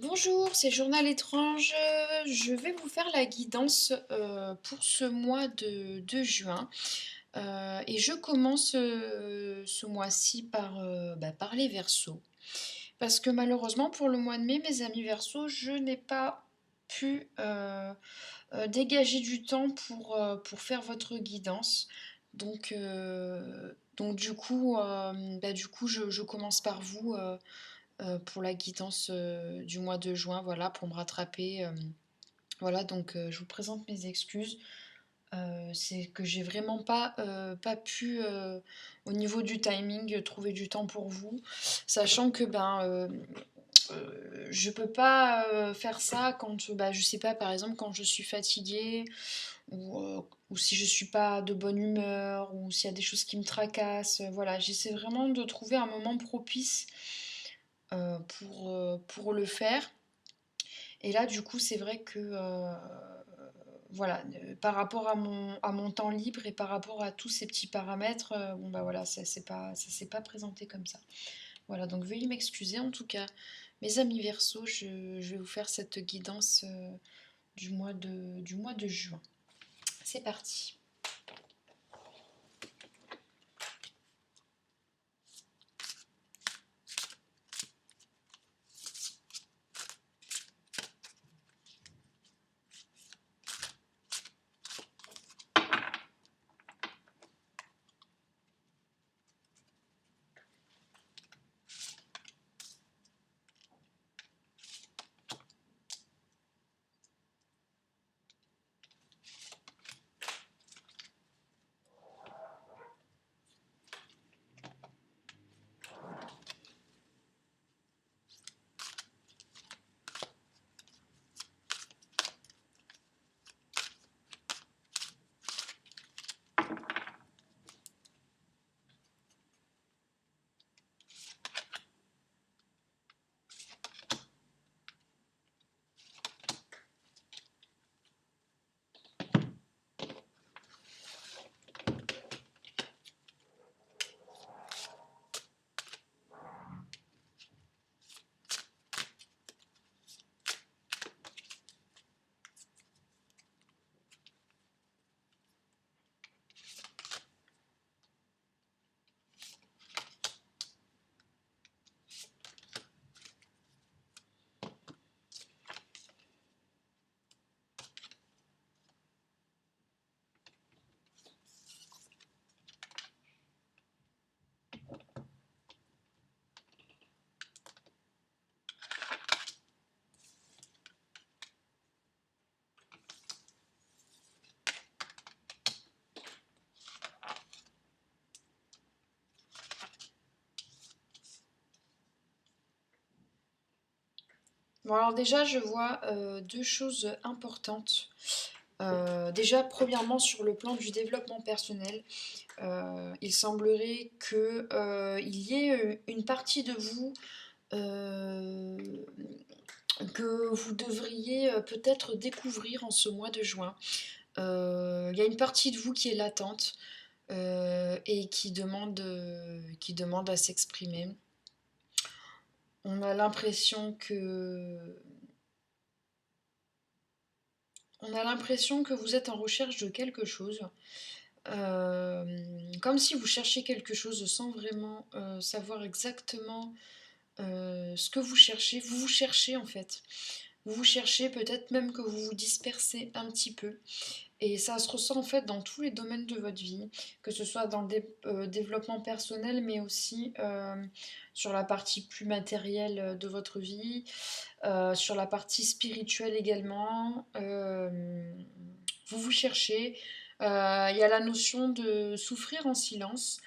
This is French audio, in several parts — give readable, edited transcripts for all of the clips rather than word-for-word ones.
Bonjour, c'est Journal étrange. Je vais vous faire la guidance pour ce mois de juin. Et je commence ce mois-ci par les Verseaux. Parce que malheureusement, pour le mois de mai, mes amis Verseaux, je n'ai pas pu dégager du temps pour faire votre guidance. Donc du coup, je commence par vous. Pour la guidance du mois de juin, voilà, pour me rattraper. Voilà, donc je vous présente mes excuses. C'est que j'ai vraiment pas pu, au niveau du timing, trouver du temps pour vous, sachant que je peux pas faire ça quand, je sais pas, par exemple, quand je suis fatiguée ou si je suis pas de bonne humeur ou s'il y a des choses qui me tracassent. Voilà, j'essaie vraiment de trouver un moment propice pour le faire. Et là, du coup, c'est vrai que voilà, par rapport à mon temps libre et par rapport à tous ces petits paramètres, bon bah voilà, ça s'est pas présenté comme ça. Voilà, donc veuillez m'excuser en tout cas. Mes amis Verseau, je vais vous faire cette guidance du mois de juin. C'est parti. Bon alors déjà, je vois deux choses importantes. Déjà, premièrement, sur le plan du développement personnel, il semblerait que il y ait une partie de vous euh, que vous devriez peut-être découvrir en ce mois de juin. Il y a une partie de vous qui est latente et qui demande à s'exprimer. On a l'impression que on a l'impression que vous êtes en recherche de quelque chose, comme si vous cherchiez quelque chose sans vraiment savoir exactement ce que vous cherchez. Vous vous cherchez en fait. Vous vous cherchez, peut-être même que vous vous dispersez un petit peu. Et ça se ressent en fait dans tous les domaines de votre vie, que ce soit dans le développement personnel, mais aussi sur la partie plus matérielle de votre vie, sur la partie spirituelle également. Vous vous cherchez. Il y a la notion de souffrir en silence.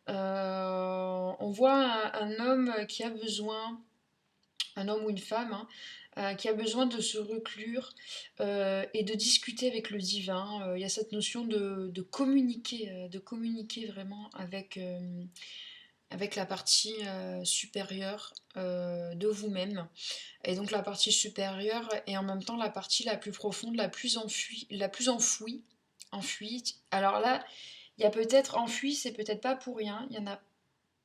On voit un homme qui a besoin, un homme ou une femme, hein, qui a besoin de se reclure et de discuter avec le divin. Il y a cette notion de communiquer vraiment avec la partie supérieure de vous-même. Et donc la partie supérieure est en même temps la partie la plus profonde, la plus enfouie. Alors là, il y a peut-être enfui, c'est peut-être pas pour rien. Il y en a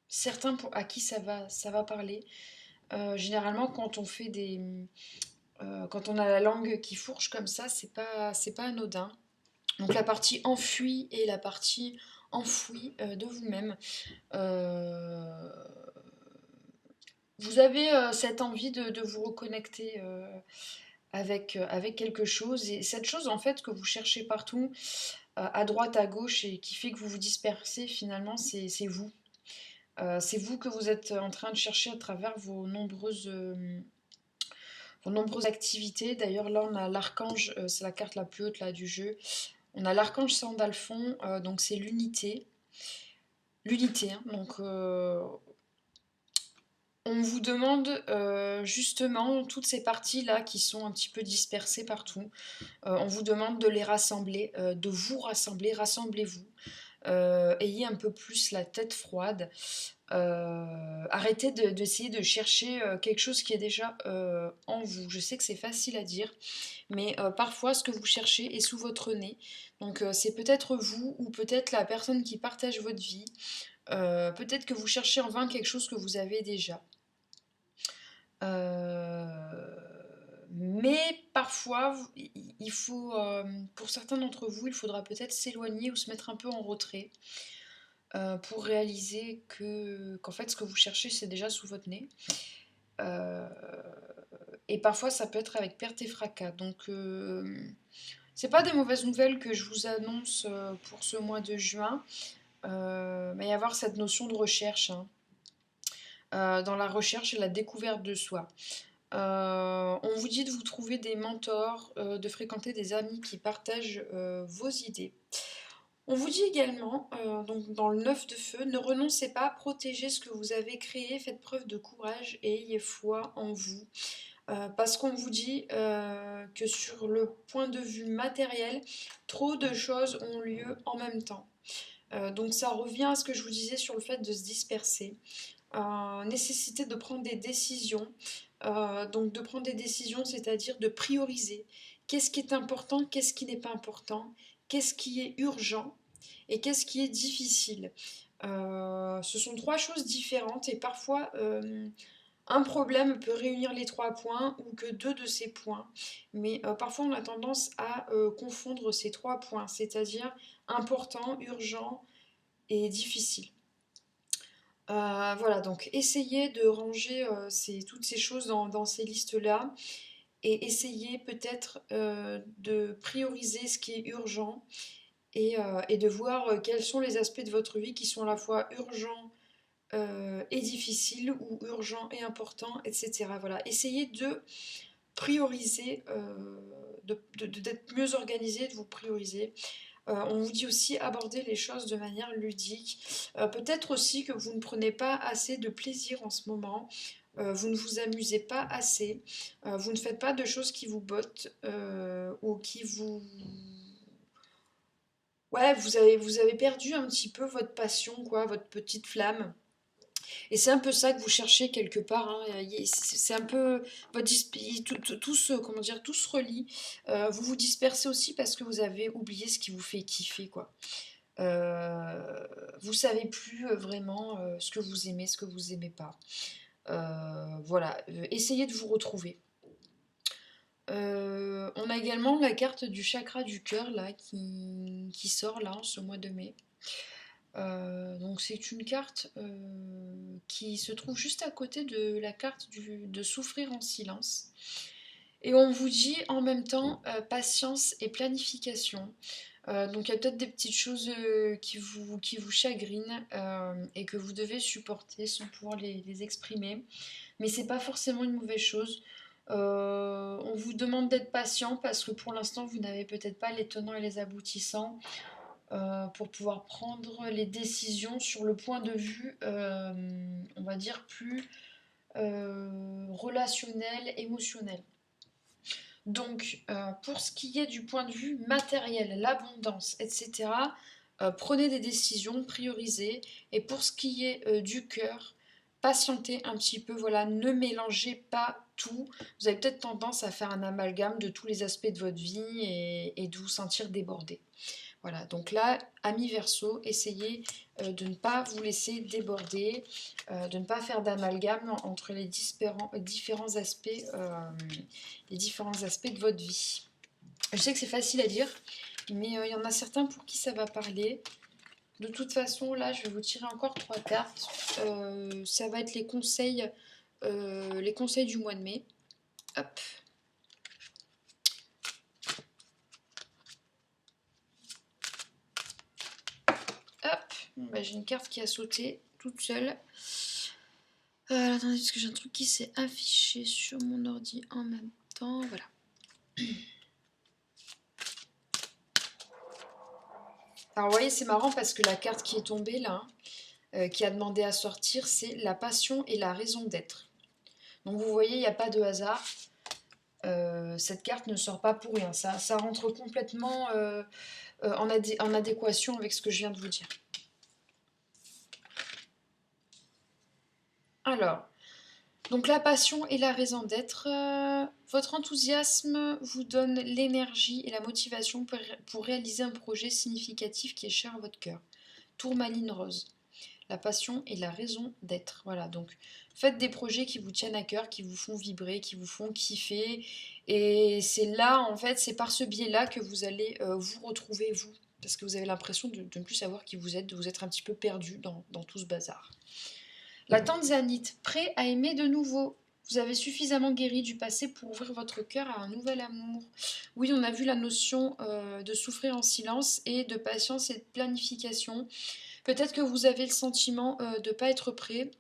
certains à qui ça va parler. Généralement, quand on a la langue qui fourche comme ça, c'est pas anodin. Donc la partie enfuie et la partie enfouie de vous-même. Euh, Vous avez cette envie de vous reconnecter avec quelque chose. Et cette chose, en fait, que vous cherchez partout, à droite, à gauche, et qui fait que vous vous dispersez, finalement, c'est vous. C'est vous que vous êtes en train de chercher à travers vos nombreuses activités. D'ailleurs, là, on a l'archange, c'est la carte la plus haute là, du jeu. On a l'archange Sandalphon, donc c'est l'unité. L'unité, hein, donc on vous demande justement toutes ces parties-là qui sont un petit peu dispersées partout. On vous demande de les rassembler, de vous rassembler, rassemblez-vous. Ayez un peu plus la tête froide. Arrêtez d'essayer de chercher quelque chose qui est déjà en vous. Je sais que c'est facile à dire, mais parfois ce que vous cherchez est sous votre nez. Donc c'est peut-être vous ou peut-être la personne qui partage votre vie. Peut-être que vous cherchez en vain quelque chose que vous avez déjà. Euh, mais parfois, il faut, pour certains d'entre vous, il faudra peut-être s'éloigner ou se mettre un peu en retrait pour réaliser qu'en fait, ce que vous cherchez, c'est déjà sous votre nez. Euh, et parfois, ça peut être avec perte et fracas. Donc, c'est pas des mauvaises nouvelles que je vous annonce pour ce mois de juin, mais il y avoir cette notion de recherche, hein, dans la recherche et la découverte de soi. On vous dit de vous trouver des mentors, de fréquenter des amis qui partagent vos idées. On vous dit également, donc dans le 9 de feu, ne renoncez pas, protégez ce que vous avez créé, faites preuve de courage et ayez foi en vous. Parce qu'on vous dit que sur le point de vue matériel, trop de choses ont lieu en même temps. Donc ça revient à ce que je vous disais sur le fait de se disperser. Nécessité de prendre des décisions. Donc de prendre des décisions, c'est-à-dire de prioriser. Qu'est-ce qui est important, qu'est-ce qui n'est pas important, qu'est-ce qui est urgent et qu'est-ce qui est difficile. Ce sont trois choses différentes et parfois un problème peut réunir les trois points ou que deux de ces points. Mais parfois on a tendance à confondre ces trois points, c'est-à-dire important, urgent et difficile. Voilà, donc essayez de ranger toutes ces choses dans ces listes-là et essayez peut-être de prioriser ce qui est urgent et de voir quels sont les aspects de votre vie qui sont à la fois urgents et difficiles ou urgents et importants, etc. Voilà, essayez de prioriser, d'être mieux organisé, de vous prioriser. On vous dit aussi aborder les choses de manière ludique. Peut-être aussi que vous ne prenez pas assez de plaisir en ce moment. Vous ne vous amusez pas assez. Vous ne faites pas de choses qui vous bottent ou qui vous... Ouais, vous avez perdu un petit peu votre passion, quoi, votre petite flamme. Et c'est un peu ça que vous cherchez quelque part, hein. C'est un peu tout comment dire, tout se relie. Vous vous dispersez aussi parce que vous avez oublié ce qui vous fait kiffer, quoi. Vous savez plus vraiment ce que vous aimez, ce que vous aimez pas. Voilà, essayez de vous retrouver. On a également la carte du chakra du cœur là qui sort là en ce mois de mai. Donc c'est une carte qui se trouve juste à côté de la carte de souffrir en silence. Et on vous dit en même temps patience et planification. Donc il y a peut-être des petites choses qui vous chagrinent et que vous devez supporter sans pouvoir les exprimer. Mais c'est pas forcément une mauvaise chose. On vous demande d'être patient parce que pour l'instant vous n'avez peut-être pas les tenants et les aboutissants pour pouvoir prendre les décisions sur le point de vue, on va dire, plus relationnel, émotionnel. Donc, pour ce qui est du point de vue matériel, l'abondance, etc., prenez des décisions, priorisez. Et pour ce qui est du cœur, patientez un petit peu, voilà, ne mélangez pas tout. Vous avez peut-être tendance à faire un amalgame de tous les aspects de votre vie et de vous sentir débordé. Voilà, donc là, amis Verseau, essayez de ne pas vous laisser déborder, de ne pas faire d'amalgame entre les différents aspects de votre vie. Je sais que c'est facile à dire, mais il y en a certains pour qui ça va parler. De toute façon, là, je vais vous tirer encore 3 cartes. Ça va être les conseils du mois de mai. Hop. Hop. Bah, j'ai une carte qui a sauté toute seule. Attendez, parce que j'ai un truc qui s'est affiché sur mon ordi en même temps. Voilà. Alors, vous voyez, c'est marrant parce que la carte qui est tombée là, qui a demandé à sortir, c'est la passion et la raison d'être. Donc, vous voyez, il n'y a pas de hasard. Cette carte ne sort pas pour rien. Ça rentre complètement en adéquation avec ce que je viens de vous dire. Alors, donc la passion et la raison d'être. Votre enthousiasme vous donne l'énergie et la motivation pour réaliser un projet significatif qui est cher à votre cœur. Tourmaline rose. La passion et la raison d'être. Voilà, donc faites des projets qui vous tiennent à cœur, qui vous font vibrer, qui vous font kiffer. Et c'est là, en fait, c'est par ce biais-là que vous allez vous retrouver, vous. Parce que vous avez l'impression de ne plus savoir qui vous êtes, de vous être un petit peu perdu dans tout ce bazar. La tanzanite, prêt à aimer de nouveau. Vous avez suffisamment guéri du passé pour ouvrir votre cœur à un nouvel amour. Oui, on a vu la notion de souffrir en silence et de patience et de planification. Peut-être que vous avez le sentiment de ne pas être prêt,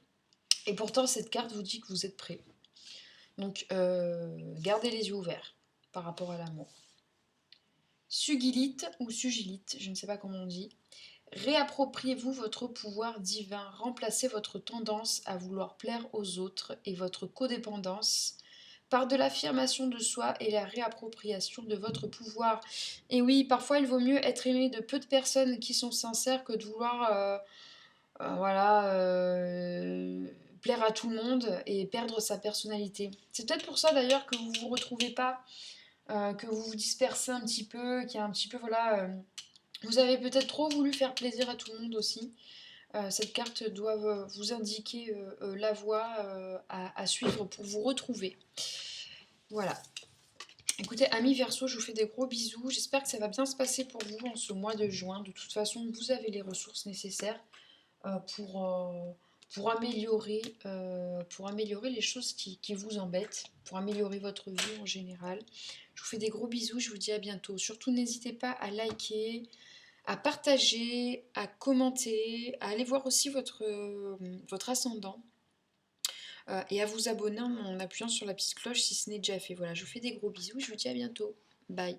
et pourtant cette carte vous dit que vous êtes prêt. Donc gardez les yeux ouverts par rapport à l'amour. Sugilite ou sugilite, je ne sais pas comment on dit. Réappropriez-vous votre pouvoir divin, remplacez votre tendance à vouloir plaire aux autres et votre codépendance par de l'affirmation de soi et la réappropriation de votre pouvoir. Et oui, parfois il vaut mieux être aimé de peu de personnes qui sont sincères que de vouloir plaire à tout le monde et perdre sa personnalité. C'est peut-être pour ça d'ailleurs que vous ne vous retrouvez pas, que vous vous dispersez un petit peu, qu'il y a un petit peu, vous avez peut-être trop voulu faire plaisir à tout le monde aussi. Cette carte doit vous indiquer la voie à suivre pour vous retrouver. Voilà. Écoutez, amis Verseau, je vous fais des gros bisous. J'espère que ça va bien se passer pour vous en ce mois de juin. De toute façon, vous avez les ressources nécessaires pour améliorer les choses qui vous embêtent, pour améliorer votre vie en général. Je vous fais des gros bisous, je vous dis à bientôt. Surtout, n'hésitez pas à liker, à partager, à commenter, à aller voir aussi votre ascendant et à vous abonner en appuyant sur la petite cloche si ce n'est déjà fait. Voilà, je vous fais des gros bisous, je vous dis à bientôt. Bye.